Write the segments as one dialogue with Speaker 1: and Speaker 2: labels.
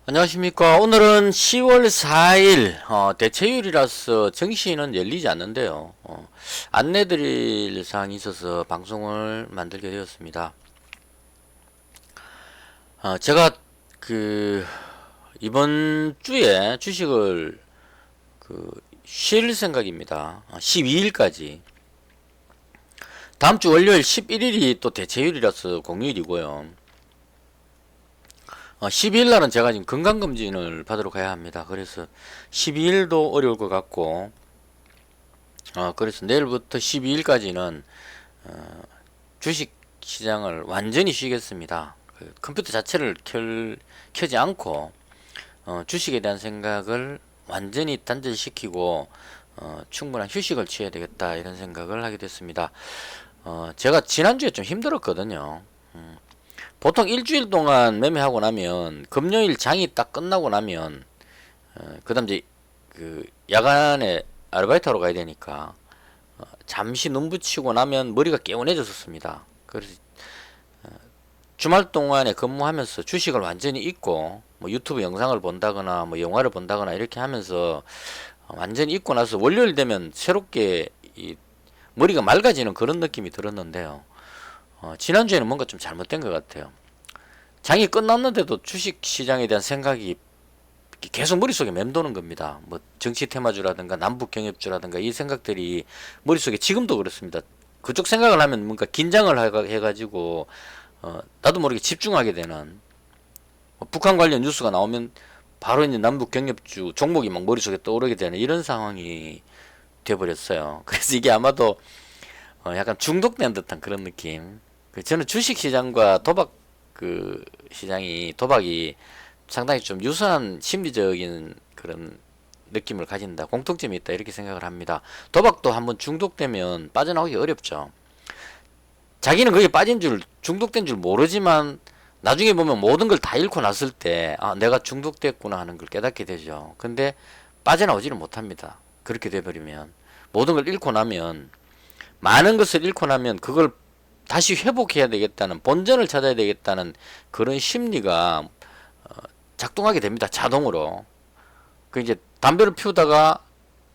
Speaker 1: 안녕하십니까. 오늘은 10월 4일 대체휴일이라서 정시는 열리지 않는데요. 안내드릴 사항이 있어서 방송을 만들게 되었습니다. 제가 그 이번 주에 주식을 쉴 생각입니다. 12일까지. 다음 주 월요일 11일이 또 대체휴일이라서 공휴일이고요. 12일 날은 제가 지금 건강검진을 받으러 가야 합니다. 그래서 12일도 어려울 것 같고, 그래서 내일부터 12일까지는 주식 시장을 완전히 쉬겠습니다. 그 컴퓨터 자체를 켜지 않고, 주식에 대한 생각을 완전히 단절시키고, 충분한 휴식을 취해야 되겠다, 이런 생각을 하게 됐습니다. 제가 지난주에 좀 힘들었거든요. 보통 일주일 동안 매매하고 나면 금요일 장이 딱 끝나고 나면 그다음 이제 야간에 아르바이트 하러 가야 되니까 잠시 눈 붙이고 나면 머리가 개운해졌었습니다. 그래서 주말 동안에 근무하면서 주식을 완전히 잊고 뭐 유튜브 영상을 본다거나 뭐 영화를 본다거나 이렇게 하면서 완전히 잊고 나서 월요일 되면 새롭게 이 머리가 맑아지는 그런 느낌이 들었는데요. 지난주에는 뭔가 좀 잘못된 것 같아요. 장이 끝났는데도 주식 시장에 대한 생각이 계속 머릿속에 맴도는 겁니다. 뭐 정치 테마주라든가 남북 경협주라든가 이 생각들이 머릿속에 지금도 그렇습니다. 그쪽 생각을 하면 뭔가 긴장을 해가지고 나도 모르게 집중하게 되는 뭐 북한 관련 뉴스가 나오면 바로 이제 남북 경협주 종목이 막 머릿속에 떠오르게 되는 이런 상황이 돼버렸어요. 그래서 이게 아마도 약간 중독된 듯한 그런 느낌. 저는 주식 시장과 도박이 상당히 좀 유사한 심리적인 그런 느낌을 가진다, 공통점이 있다, 이렇게 생각을 합니다. 도박도 한번 중독되면 빠져나오기 어렵죠. 자기는 거기에 중독된 줄 모르지만 나중에 보면 모든 걸 다 잃고 났을 때, 내가 중독됐구나 하는 걸 깨닫게 되죠. 근데 빠져나오지를 못합니다. 그렇게 돼버리면. 모든 걸 잃고 나면, 많은 것을 잃고 나면 그걸 다시 회복해야 되겠다는, 본전을 찾아야 되겠다는 그런 심리가 작동하게 됩니다. 자동으로. 그 이제 담배를 피우다가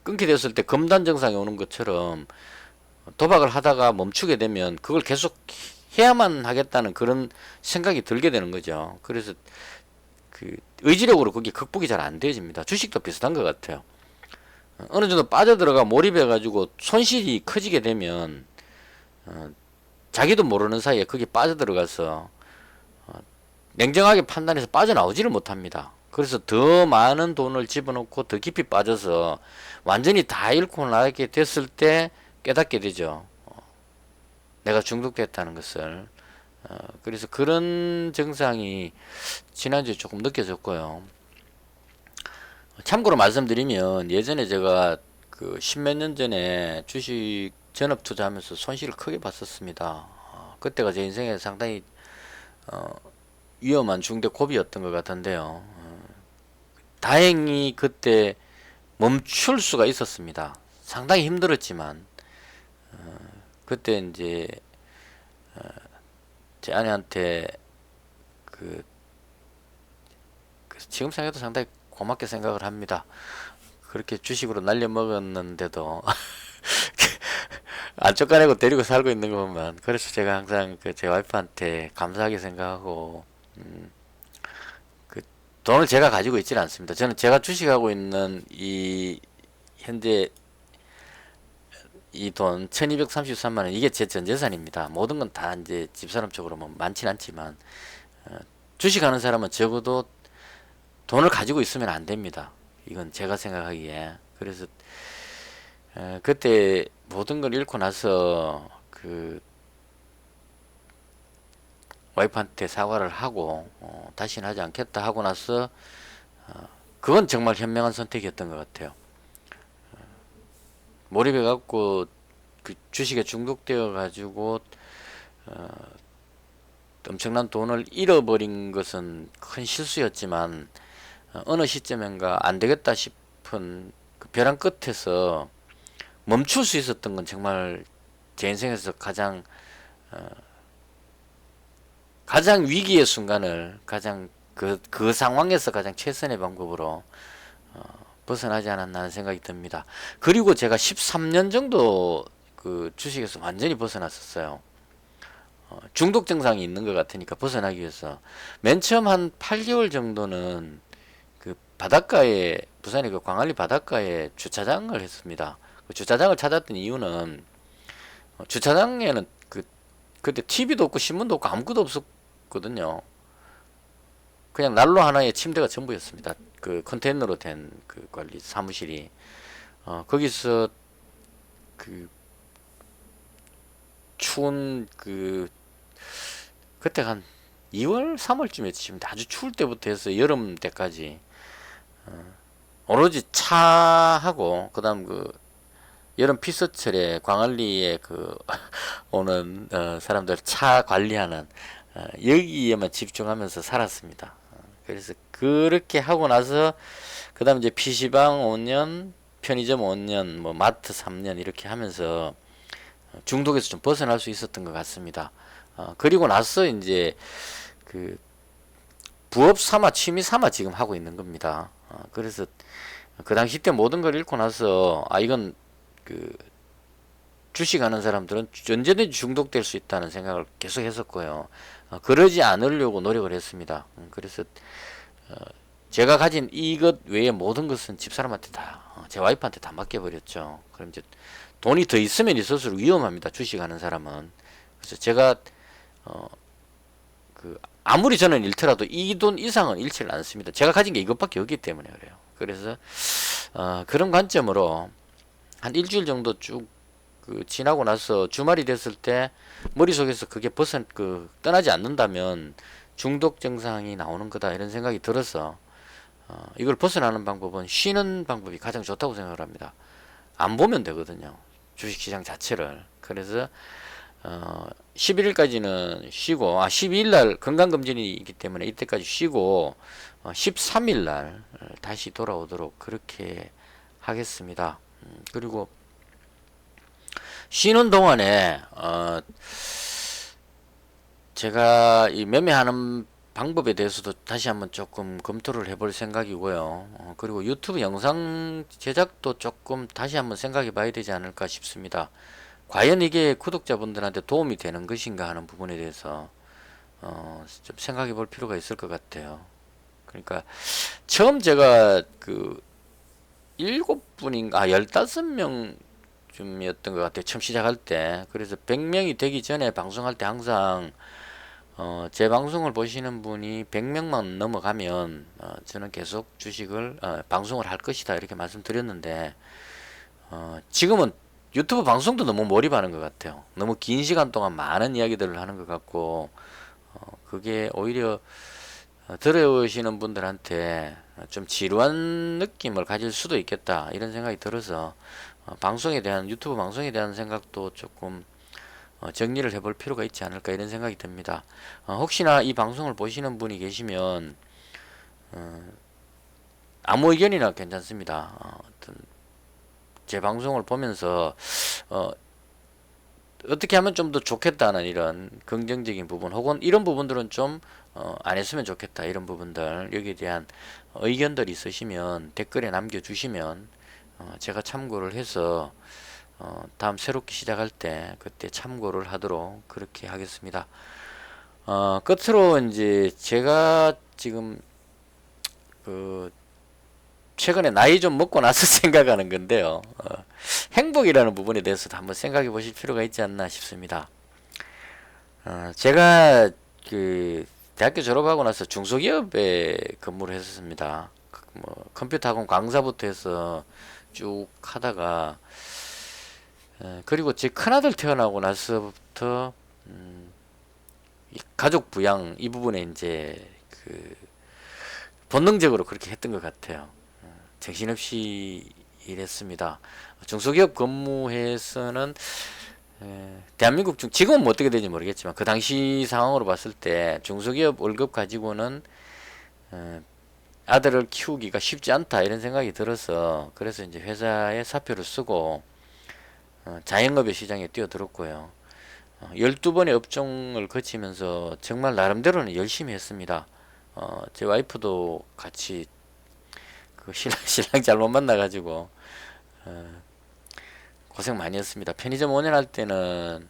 Speaker 1: 끊게 됐을 때 금단 증상이 오는 것처럼 도박을 하다가 멈추게 되면 그걸 계속 해야만 하겠다는 그런 생각이 들게 되는 거죠. 그래서 의지력으로 그게 극복이 잘 안 되어집니다. 주식도 비슷한 것 같아요. 어느 정도 빠져들어가 몰입해가지고 손실이 커지게 되면 자기도 모르는 사이에 거기 빠져들어가서 냉정하게 판단해서 빠져나오지를 못합니다. 그래서 더 많은 돈을 집어넣고 더 깊이 빠져서 완전히 다 잃고 나게 됐을 때 깨닫게 되죠. 내가 중독됐다는 것을. 그래서 그런 증상이 지난주에 조금 느껴졌고요. 참고로 말씀드리면 예전에 제가 십몇 년 전에 주식 전업 투자하면서 손실을 크게 봤었습니다. 그때가 제 인생에 상당히 위험한 중대 고비였던 것 같은데요. 다행히 그때 멈출 수가 있었습니다. 상당히 힘들었지만 그때 이제 제 아내한테 그, 지금 생각해도 상당히 고맙게 생각을 합니다. 그렇게 주식으로 날려 먹었는데도 안 쫓아내고 데리고 살고 있는 거 보면, 그래서 제가 항상 제 와이프한테 감사하게 생각하고 그 돈을 제가 가지고 있지는 않습니다. 저는 제가 주식하고 있는 이 현재 이 돈 1233만 원, 이게 제 전 재산입니다. 모든 건 다 이제 집사람 쪽으로 뭐 많진 않지만 주식하는 사람은 적어도 돈을 가지고 있으면 안 됩니다. 이건 제가 생각하기에. 그래서 그때 모든 걸 잃고 나서 와이프한테 사과를 하고 다시는 하지 않겠다 하고 나서 그건 정말 현명한 선택이었던 것 같아요. 몰입해 갖고 그 주식에 중독되어 가지고 엄청난 돈을 잃어버린 것은 큰 실수였지만 어느 시점인가 안 되겠다 싶은 그 벼랑 끝에서 멈출 수 있었던 건 정말 제 인생에서 가장 위기의 순간을 가장 그 상황에서 가장 최선의 방법으로 벗어나지 않았나 하는 생각이 듭니다. 그리고 제가 13년 정도 그 주식에서 완전히 벗어났었어요. 중독 증상이 있는 것 같으니까 벗어나기 위해서 맨 처음 한 8개월 정도는 그 바닷가에, 부산의 그 광안리 바닷가에 주차장을 했습니다. 그 주차장을 찾았던 이유는 주차장에는 그때 TV도 없고 신문도 없고 아무것도 없었거든요. 그냥 난로 하나에 침대가 전부였습니다. 그 컨테이너로 된 그 관리 사무실이 거기서 그 추운 그때 한 2월 3월쯤이었지. 아주 추울 때부터 해서 여름 때까지 오로지 차하고 그다음 그 여름 피서철에 광안리에 그 오는 사람들 차 관리하는 여기에만 집중하면서 살았습니다. 그래서 그렇게 하고 나서 그다음 이제 PC방 5년, 편의점 5년, 뭐 마트 3년 이렇게 하면서 중독에서 좀 벗어날 수 있었던 것 같습니다. 그리고 나서 이제 그 부업 삼아 취미 삼아 지금 하고 있는 겁니다. 그래서 그 당시 때 모든 걸 잃고 나서 이건 그 주식하는 사람들은 언제든지 중독될 수 있다는 생각을 계속 했었고요. 그러지 않으려고 노력을 했습니다. 그래서 제가 가진 이것 외에 모든 것은 집사람한테 다, 제 와이프한테 다 맡겨버렸죠. 그럼 이제 돈이 더 있으면 있을수록 위험합니다. 주식하는 사람은. 그래서 제가 아무리 저는 잃더라도 이 돈 이상은 잃지를 않습니다. 제가 가진 게 이것밖에 없기 때문에 그래요. 그래서 그런 관점으로 한 일주일 정도 쭉 지나고 나서 주말이 됐을 때 머릿속에서 그게 떠나지 않는다면 중독 증상이 나오는 거다 이런 생각이 들어서 이걸 벗어나는 방법은 쉬는 방법이 가장 좋다고 생각을 합니다. 안 보면 되거든요. 주식시장 자체를. 그래서 11일까지는 쉬고 12일 날 건강검진이 있기 때문에 이때까지 쉬고 13일 날 다시 돌아오도록 그렇게 하겠습니다. 그리고 쉬는 동안에 제가 이 매매하는 방법에 대해서도 다시 한번 조금 검토를 해볼 생각이고요. 그리고 유튜브 영상 제작도 조금 다시 한번 생각해 봐야 되지 않을까 싶습니다. 과연 이게 구독자분들한테 도움이 되는 것인가 하는 부분에 대해서 좀 생각해 볼 필요가 있을 것 같아요. 그러니까 처음 제가 그 7분인가 15명 쯤이었던 것 같아요. 처음 시작할 때. 그래서 100명이 되기 전에 방송할 때 항상 제 방송을 보시는 분이 100명만 넘어가면 저는 계속 주식을 방송을 할 것이다 이렇게 말씀드렸는데 지금은 유튜브 방송도 너무 몰입하는 것 같아요. 너무 긴 시간 동안 많은 이야기들을 하는 것 같고 그게 오히려 들으시는 분들한테 좀 지루한 느낌을 가질 수도 있겠다 이런 생각이 들어서 유튜브 방송에 대한 생각도 조금 정리를 해볼 필요가 있지 않을까 이런 생각이 듭니다. 혹시나 이 방송을 보시는 분이 계시면 아무 의견이나 괜찮습니다. 제 방송을 보면서 어떻게 하면 좀 더 좋겠다는 이런 긍정적인 부분 혹은 이런 부분들은 좀 안 했으면 좋겠다 이런 부분들 여기에 대한 의견들이 있으시면 댓글에 남겨주시면 제가 참고를 해서 다음 새롭게 시작할 때 그때 참고를 하도록 그렇게 하겠습니다. 끝으로 이제 제가 지금 최근에 나이 좀 먹고 나서 생각하는 건데요. 행복이라는 부분에 대해서도 한번 생각해 보실 필요가 있지 않나 싶습니다. 제가 대학교 졸업하고 나서 중소기업에 근무를 했었습니다. 뭐 컴퓨터 학원 강사부터 해서 쭉 하다가 그리고 제 큰아들 태어나고 나서부터 이 가족 부양 이 부분에 이제 본능적으로 그렇게 했던 것 같아요. 정신없이 일했습니다. 중소기업 근무해서는 대한민국 지금은 뭐 어떻게 되는지 모르겠지만 그 당시 상황으로 봤을 때 중소기업 월급 가지고는 아들을 키우기가 쉽지 않다 이런 생각이 들어서 그래서 이제 회사에 사표를 쓰고 자영업의 시장에 뛰어들었고요. 12번의 업종을 거치면서 정말 나름대로는 열심히 했습니다. 제 와이프도 같이 그 신랑 잘못 만나가지고 고생 많이 했습니다. 편의점 5년 할 때는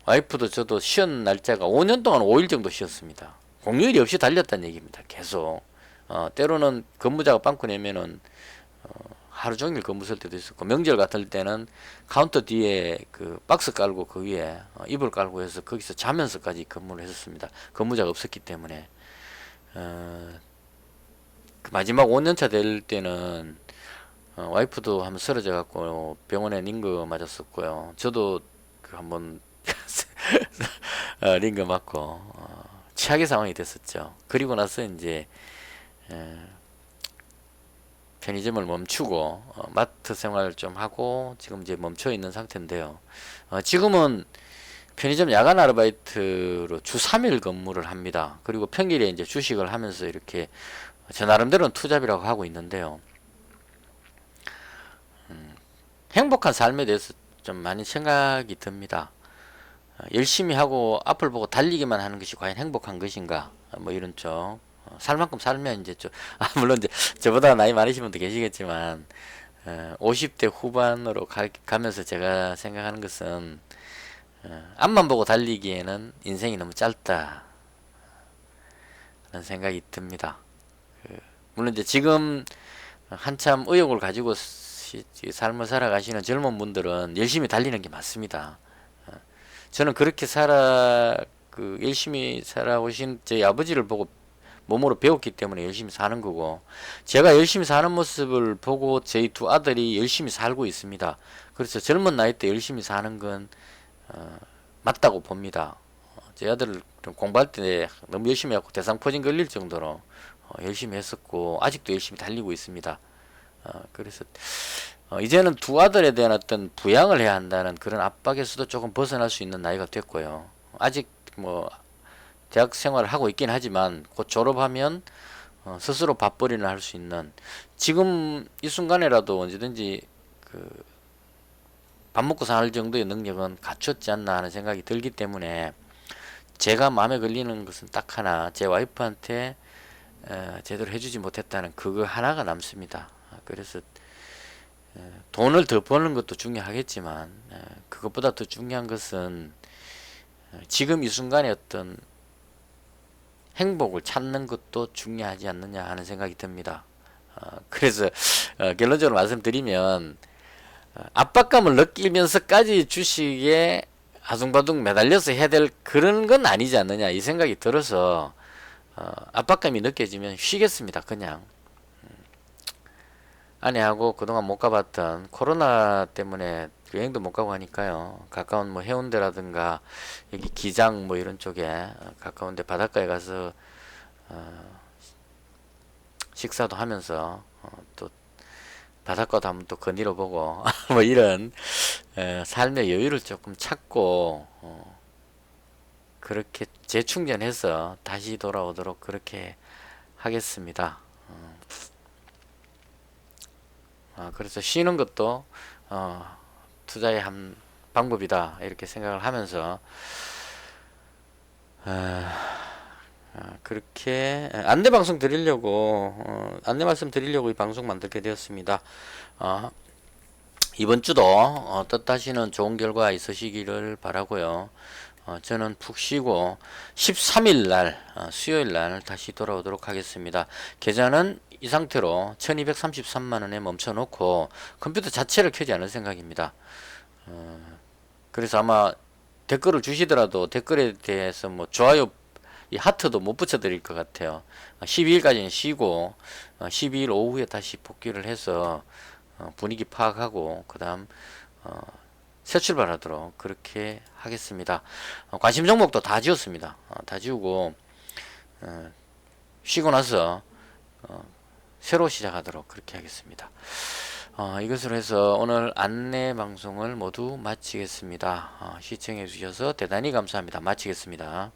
Speaker 1: 와이프도 저도 쉬는 날짜가 5년 동안 5일 정도 쉬었습니다. 공휴일이 없이 달렸다는 얘기입니다. 계속. 때로는 근무자가 빵꾸 내면은 하루 종일 근무 쓸 때도 있었고, 명절 같을 때는 카운터 뒤에 그 박스 깔고 그 위에 이불 깔고 해서 거기서 자면서까지 근무를 했었습니다. 근무자가 없었기 때문에. 그 마지막 5년차 될 때는 와이프도 한번 쓰러져 갖고 병원에 링거 맞았었고요. 저도 그 한번 링거 맞고 최악의 상황이 됐었죠. 그리고 나서 이제 편의점을 멈추고 마트 생활을 좀 하고 지금 이제 멈춰 있는 상태인데요. 지금은 편의점 야간 아르바이트로 주 3일 근무를 합니다. 그리고 평일에 이제 주식을 하면서 이렇게 제 나름대로는 투잡이라고 하고 있는데요. 행복한 삶에 대해서 좀 많이 생각이 듭니다. 열심히 하고 앞을 보고 달리기만 하는 것이 과연 행복한 것인가? 뭐 이런 쪽. 살 만큼 살면 이제 좀, 물론 이제 저보다 나이 많으신 분도 계시겠지만, 50대 후반으로 가면서 제가 생각하는 것은, 앞만 보고 달리기에는 인생이 너무 짧다. 라는 생각이 듭니다. 물론 이제 지금 한참 의욕을 가지고 삶을 살아가시는 젊은 분들은 열심히 달리는 게 맞습니다. 저는 그렇게 열심히 살아오신 저희 아버지를 보고 몸으로 배웠기 때문에 열심히 사는 거고, 제가 열심히 사는 모습을 보고 저희 두 아들이 열심히 살고 있습니다. 그래서 젊은 나이 때 열심히 사는 건 맞다고 봅니다. 제 아들 공부할 때 너무 열심히 하고 대상포진 걸릴 정도로 열심히 했었고 아직도 열심히 달리고 있습니다. 그래서 이제는 두 아들에 대한 어떤 부양을 해야 한다는 그런 압박에서도 조금 벗어날 수 있는 나이가 됐고요. 아직 뭐 대학 생활을 하고 있긴 하지만 곧 졸업하면 스스로 밥벌이를 할 수 있는, 지금 이 순간에라도 언제든지 그 밥 먹고 살 정도의 능력은 갖췄지 않나 하는 생각이 들기 때문에, 제가 마음에 걸리는 것은 딱 하나, 제 와이프한테 제대로 해주지 못했다는 그거 하나가 남습니다. 그래서 돈을 더 버는 것도 중요하겠지만 그것보다 더 중요한 것은 지금 이 순간에 어떤 행복을 찾는 것도 중요하지 않느냐 하는 생각이 듭니다. 그래서 결론적으로 말씀드리면, 압박감을 느끼면서까지 주식에 아둥바둥 매달려서 해야 될 그런 건 아니지 않느냐 이 생각이 들어서 압박감이 느껴지면 쉬겠습니다. 그냥 아내하고 그동안 못 가봤던, 코로나 때문에 여행도 못 가고 하니까요, 가까운 뭐 해운대라든가 여기 기장 뭐 이런 쪽에 가까운데 바닷가에 가서 식사도 하면서 또 바닷가도 한번 또 거닐어 보고 뭐 이런 삶의 여유를 조금 찾고 그렇게 재충전해서 다시 돌아오도록 그렇게 하겠습니다. 그래서 쉬는 것도 투자의 한 방법이다 이렇게 생각을 하면서 그렇게 안내 방송 드리려고 안내 말씀 드리려고 이 방송 만들게 되었습니다. 이번 주도 뜻하시는 좋은 결과 있으시기를 바라고요. 저는 푹 쉬고 13일 날 수요일 날 다시 돌아오도록 하겠습니다. 계좌는 이 상태로 1233만원에 멈춰놓고 컴퓨터 자체를 켜지 않을 생각입니다. 그래서 아마 댓글을 주시더라도 댓글에 대해서 뭐 좋아요 이 하트도 못 붙여드릴 것 같아요. 12일까지는 쉬고 12일 오후에 다시 복귀를 해서 분위기 파악하고 그 다음 새 출발하도록 그렇게 하겠습니다. 관심 종목도 다 지웠습니다. 다 지우고 쉬고 나서 새로 시작하도록 그렇게 하겠습니다. 이것으로 해서 오늘 안내 방송을 모두 마치겠습니다. 시청해 주셔서 대단히 감사합니다. 마치겠습니다.